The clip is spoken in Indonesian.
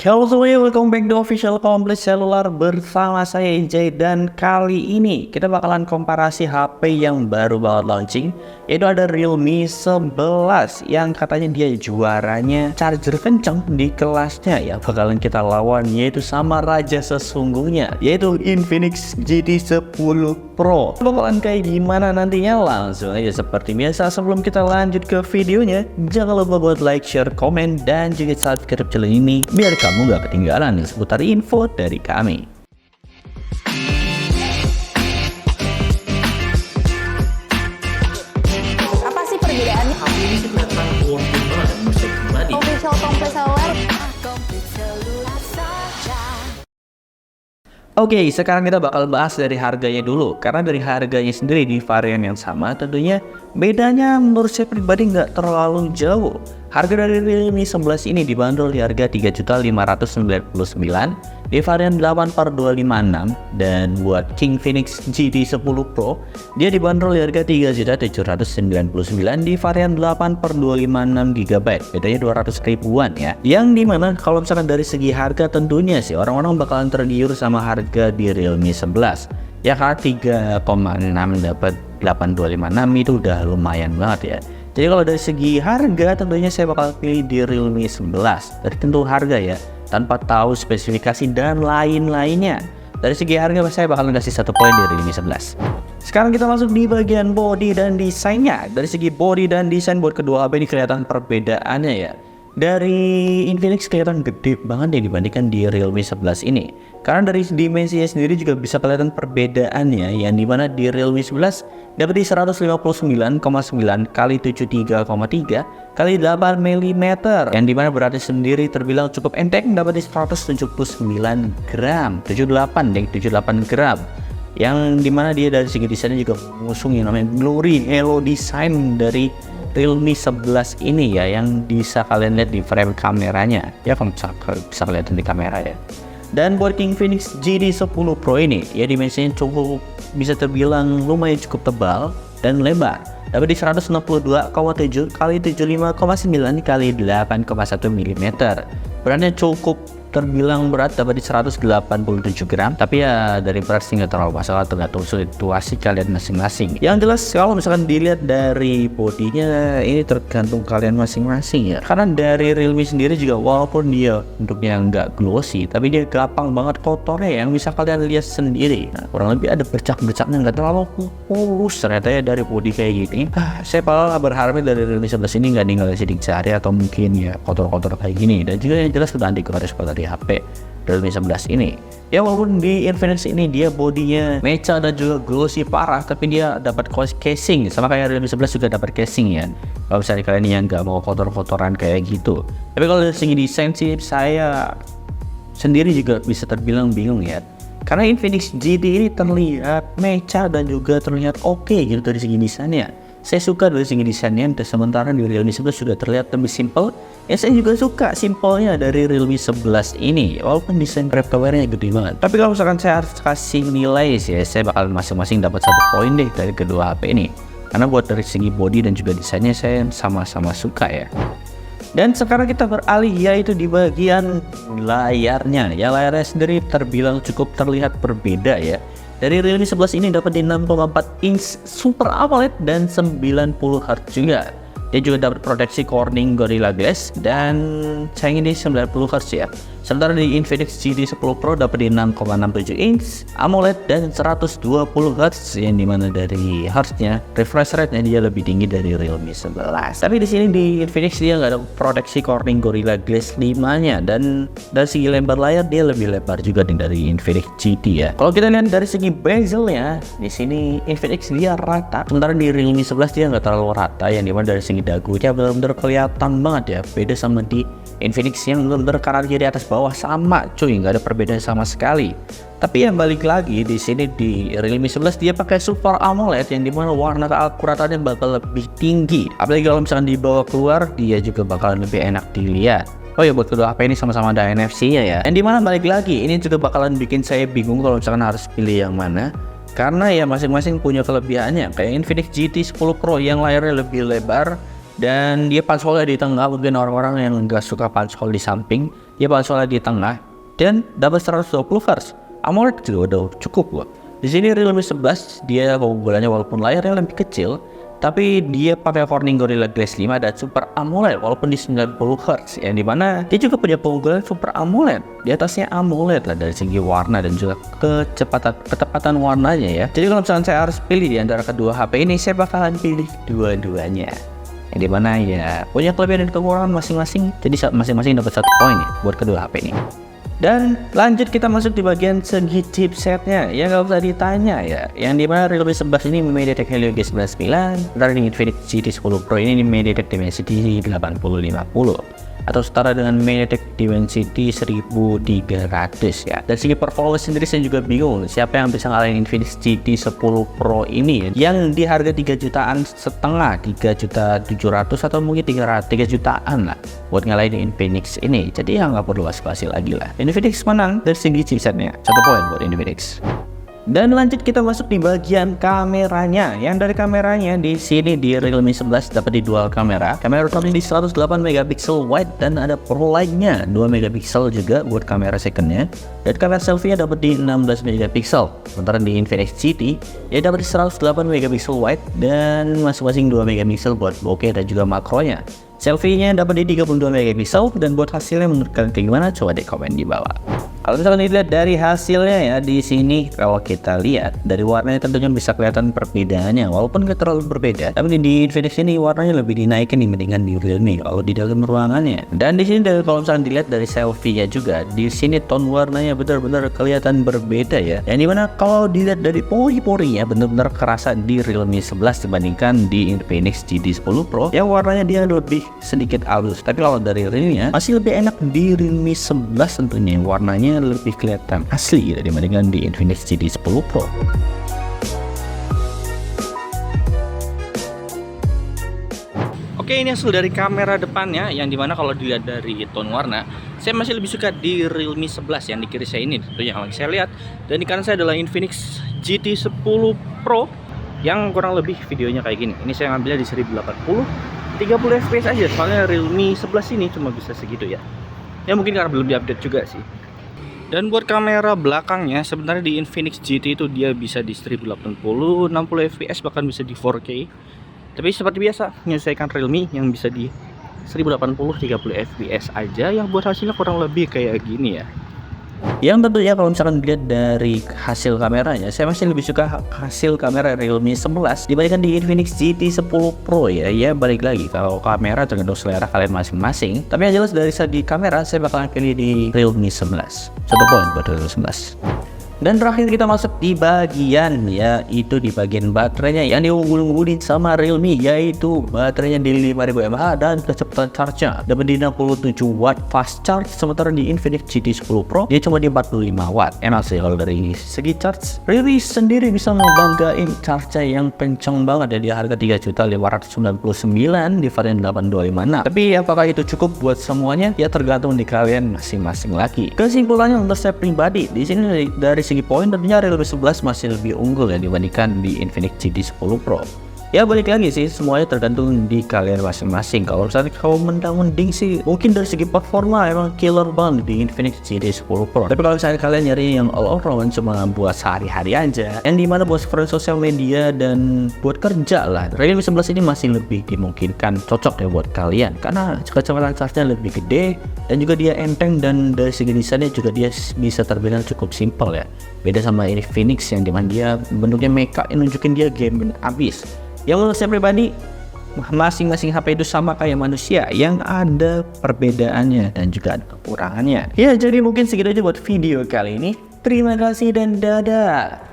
Halo semuanya, welcome back to Official Komplit Seluler bersama saya Injay. Dan kali ini kita bakalan komparasi HP yang baru banget launching, yaitu ada Realme 11 yang katanya dia juaranya charger kenceng di kelasnya. Yang bakalan kita lawan yaitu sama raja sesungguhnya, yaitu Infinix GT 10 Pro. Bakalan kayak gimana nantinya? Langsung aja seperti biasa, sebelum kita lanjut ke videonya, jangan lupa buat like, share, komen, dan juga subscribe channel ini biar kamu gak ketinggalan nih seputar info dari kami. Apa sih perbedaannya? Ini sih kelihatan working banget menurut pribadi. Official Komplit Seluler. Oke, sekarang kita bakal bahas dari harganya dulu. Karena dari harganya sendiri di varian yang sama, tentunya bedanya menurut saya pribadi nggak terlalu jauh. Harga dari Realme 11 ini dibanderol di harga 3.599 di varian 8/256, dan buat King Phoenix GT 10 Pro dia dibanderol di harga 3.799 di varian 8/256 GB. Bedanya 200 ribuan ya. Yang dimana kalau misalkan dari segi harga tentunya sih orang-orang bakalan tergiur sama harga di Realme 11. Ya karena 3,6 dapat 8256 itu udah lumayan banget ya. Jadi kalau dari segi harga tentunya saya bakal pilih di Realme 11 dari tentu harga ya, tanpa tahu spesifikasi dan lain-lainnya. Dari segi harga saya bakal ngasih 1 poin di Realme 11. Sekarang kita masuk di bagian body dan desainnya. Dari segi body dan desain buat kedua HP ini kelihatan perbedaannya ya. Dari Infinix kelihatan gede banget ya dibandingkan di Realme 11 ini. Karena dari dimensinya sendiri juga bisa kelihatan perbedaannya, yang dimana di Realme 11 dapat di 159,9 kali 73,3 kali 8 mm, yang dimana beratnya sendiri terbilang cukup enteng, dapat di 179 gram, 78 gram. Yang dimana dia dari segi desainnya juga mengusung yang namanya Glory Halo Design dari Realme 11 ini ya, yang bisa kalian lihat di frame kameranya ya, kalau bisa kelihatan di kamera ya. Dan buat King Phoenix GT 10 Pro ini ya, dimensinya cukup bisa terbilang lumayan cukup tebal dan lebar, dapat di 162,7 kali 75,9 kali 8,1 mm. Beratnya cukup terbilang berat, dapat di 187 gram, tapi ya dari berat sih nggak terlalu masalah, tergantung situasi kalian masing-masing. Yang jelas kalau misalkan dilihat dari bodinya ini tergantung kalian masing-masing ya, karena dari Realme sendiri juga walaupun dia bentuknya nggak glossy, tapi dia gampang banget kotornya yang bisa kalian lihat sendiri. Nah, kurang lebih ada bercak-bercaknya, nggak terlalu mulus ternyata ya dari body kayak gini. Saya malah berharapnya dari Realme 11 ini nggak ninggalin sidik jari atau mungkin ya kotor-kotor kayak gini. Dan juga yang jelas sudah anti gores di HP Realme 11 ini ya, walaupun di Infinix ini dia bodinya mecha dan juga glossy parah, tapi dia dapat casing sama kayak Realme 11 juga dapat casing ya, kalau misalnya kalian yang nggak mau kotor-kotoran kayak gitu. Tapi kalau dari segi desain sih saya sendiri juga bisa terbilang bingung ya, karena Infinix GT ini terlihat mecha dan juga terlihat oke gitu dari segi desainnya. Saya suka dari segi desainnya, dan sementara di Realme 11 sudah terlihat lebih simple. Ya saya juga suka simpelnya dari Realme 11 ini, walaupun desain grab kameranya gede banget. Tapi kalau misalkan saya harus kasih nilai sih ya, saya bakal masing-masing dapat 1 poin deh dari kedua HP ini. Karena buat dari segi body dan juga desainnya saya sama-sama suka ya. Dan sekarang kita beralih yaitu di bagian layarnya. Ya layarnya sendiri terbilang cukup terlihat berbeda ya. Dari Realme 11 ini dapat di 6,4 inch Super AMOLED dan 90 Hz juga. Dia juga dapat proteksi Corning Gorilla Glass dan sayang ini 90 Hz ya. Sementara di Infinix GT 10 Pro dapat di 6,67 inch AMOLED dan 120 Hz, yang dimana dari Hz-nya refresh rate-nya dia lebih tinggi dari Realme 11. Tapi di sini di Infinix dia nggak ada proteksi Corning Gorilla Glass 5-nya, dan dari segi lebar layar dia lebih lebar juga dari Infinix GT ya. Kalau kita lihat dari segi bezelnya, di sini Infinix dia rata, sementara di Realme 11 dia nggak terlalu rata, yang dimana dari segi dagunya benar-benar kelihatan banget ya, beda sama di Infinix yang benar-benar kanan kiri atas bawah sama cuy, nggak ada perbedaan sama sekali. Tapi yang balik lagi di sini di Realme 11 dia pakai Super AMOLED, yang dimana warna keakuratannya bakal lebih tinggi, apalagi kalau misalkan dibawa keluar dia juga bakal lebih enak dilihat. Oh ya, buat kedua HP ini sama-sama ada NFC-nya ya, yang dimana balik lagi ini juga bakalan bikin saya bingung kalau misalkan harus pilih yang mana, karena ya masing-masing punya kelebihannya. Kayak Infinix GT 10 Pro yang layarnya lebih lebar, Dan dia pansolnya di tengah, mungkin orang-orang yang nggak suka pansol di samping, dia pansolnya di tengah dan dapat 120 Hz. AMOLED juga udah cukup loh. Di sini Realme 11 dia keunggulannya walaupun layarnya lebih kecil, tapi dia pakai Corning Gorilla Glass 5 dan Super AMOLED walaupun di 90 Hz, yang dimana dia juga punya keunggulan Super AMOLED. Di atasnya AMOLED lah dari segi warna dan juga ketepatan warnanya ya. Jadi kalau misalnya saya harus pilih di antara kedua HP ini, saya bakalan pilih dua-duanya. Yang dimana ya punya kelebihan dan kekurangan masing-masing, jadi masing-masing dapat 1 poin ya buat kedua HP ini. Dan lanjut kita masuk di bagian segi chipsetnya, ya nggak usah ditanya ya. Yang dimana Realme 11 ini MediaTek Helio G99, sementara di Infinix GT 10 Pro ini MediaTek Dimensity 8050 atau setara dengan MediaTek Dimensity 1300 ya. Dari segi performance sendiri saya juga bingung siapa yang bisa ngalahin Infinix GT 10 Pro ini ya, yang di harga 3,5 jutaan, 3.700.000 atau mungkin 3 jutaan lah buat ngalahin Infinix ini. Jadi ya nggak perlu basa-basi lagi lah. Infinix menang dari segi chipsetnya, 1 poin buat Infinix. Dan lanjut kita masuk di bagian kameranya. Yang dari kameranya di sini di Realme 11 dapat di dual kamera. Kamera utamanya di 108 megapiksel wide dan ada pro light-nya 2 megapiksel juga buat kamera second-nya. Dan kamera selfie-nya dapat di 16 megapiksel. Sementara di Infinix GT ya dapat di 108 megapiksel wide dan masing-masing 2 megapiksel buat bokeh dan juga makronya. Selfie-nya dapat di 32 megapiksel dan buat hasilnya menurut kalian kayak gimana? Coba deh komen di bawah. Kalau misalkan dilihat dari hasilnya ya, di sini kalau kita lihat dari warnanya tentunya bisa kelihatan perbedaannya walaupun nggak terlalu berbeda. Tapi di Infinix ini warnanya lebih dinaikin dibandingkan di Realme kalau di dalam ruangannya. Dan di sini kalau misalkan dilihat dari selfie-nya juga, di sini tone warnanya benar-benar kelihatan berbeda ya. Yang dimana kalau dilihat dari pori-porinya benar-benar kerasa di Realme 11 dibandingkan di Infinix GT 10 Pro yang warnanya dia lebih sedikit halus. Tapi kalau dari Realme masih lebih enak di Realme 11 tentunya, warnanya lebih kelihatan asli dibandingkan di Infinix GT 10 Pro. Oke, ini hasil dari kamera depannya, yang dimana kalau dilihat dari tone warna, saya masih lebih suka di Realme 11 yang di kiri saya ini tentunya yang saya lihat. Dan di kanan saya adalah Infinix GT 10 Pro yang kurang lebih videonya kayak gini. Ini saya ngambilnya di 1080 30 fps aja, soalnya Realme 11 ini cuma bisa segitu ya. Ya mungkin karena belum diupdate juga sih. Dan buat kamera belakangnya sebenarnya di Infinix GT itu dia bisa di 1080 60 fps bahkan bisa di 4K. Tapi seperti biasa menyelesaikan Realme yang bisa di 1080 30 fps aja, yang buat hasilnya kurang lebih kayak gini ya. Yang tentunya kalau misalkan dilihat dari hasil kameranya, saya masih lebih suka hasil kamera Realme 11 dibandingkan di Infinix GT 10 Pro ya. Ya balik lagi, kalau kamera tergantung selera kalian masing-masing. Tapi yang jelas dari segi kamera saya bakalan pilih di Realme 11. 1 poin buat Realme 11. Dan terakhir kita masuk di bagian yaitu di bagian baterainya yang diunggul-unggulin sama Realme, yaitu baterainya di 5000 mAh dan kecepatan charge-nya dapat di 67 watt fast charge, sementara di Infinix GT 10 Pro dia cuma di 45 watt. Enak sih kalau dari segi charge. Realme sendiri bisa ngebanggain charge yang kenceng banget ya, di harga 3.599.000 di varian 8256. Tapi apakah itu cukup buat semuanya? Ya tergantung di kalian masing-masing lagi. Kesimpulannya untuk saya pribadi di sini dari segi poin tentunya Realme 11 masih lebih unggul ya dibandingkan di Infinix GT 10 Pro. Ya balik lagi sih, semuanya tergantung di kalian masing-masing. Kalau misalnya kau mending sih mungkin dari segi performa emang killer banget di Infinix GT 10 Pro. Tapi kalau misalnya kalian nyari yang all around cuma buat sehari-hari aja, yang dimana buat friend sosial media dan buat kerja lah, Realme 11 ini masih lebih dimungkinkan cocok ya buat kalian karena kecepatan charge-nya lebih gede dan juga dia enteng, dan dari segi desainnya juga dia bisa terbilang cukup simple ya. Beda sama Infinix yang dimana dia bentuknya mecha yang nunjukin dia game abis. Yang menurut saya pribadi masing-masing HP itu sama kayak manusia, yang ada perbedaannya dan juga ada kekurangannya. Ya jadi mungkin segitu aja buat video kali ini. Terima kasih dan dadah.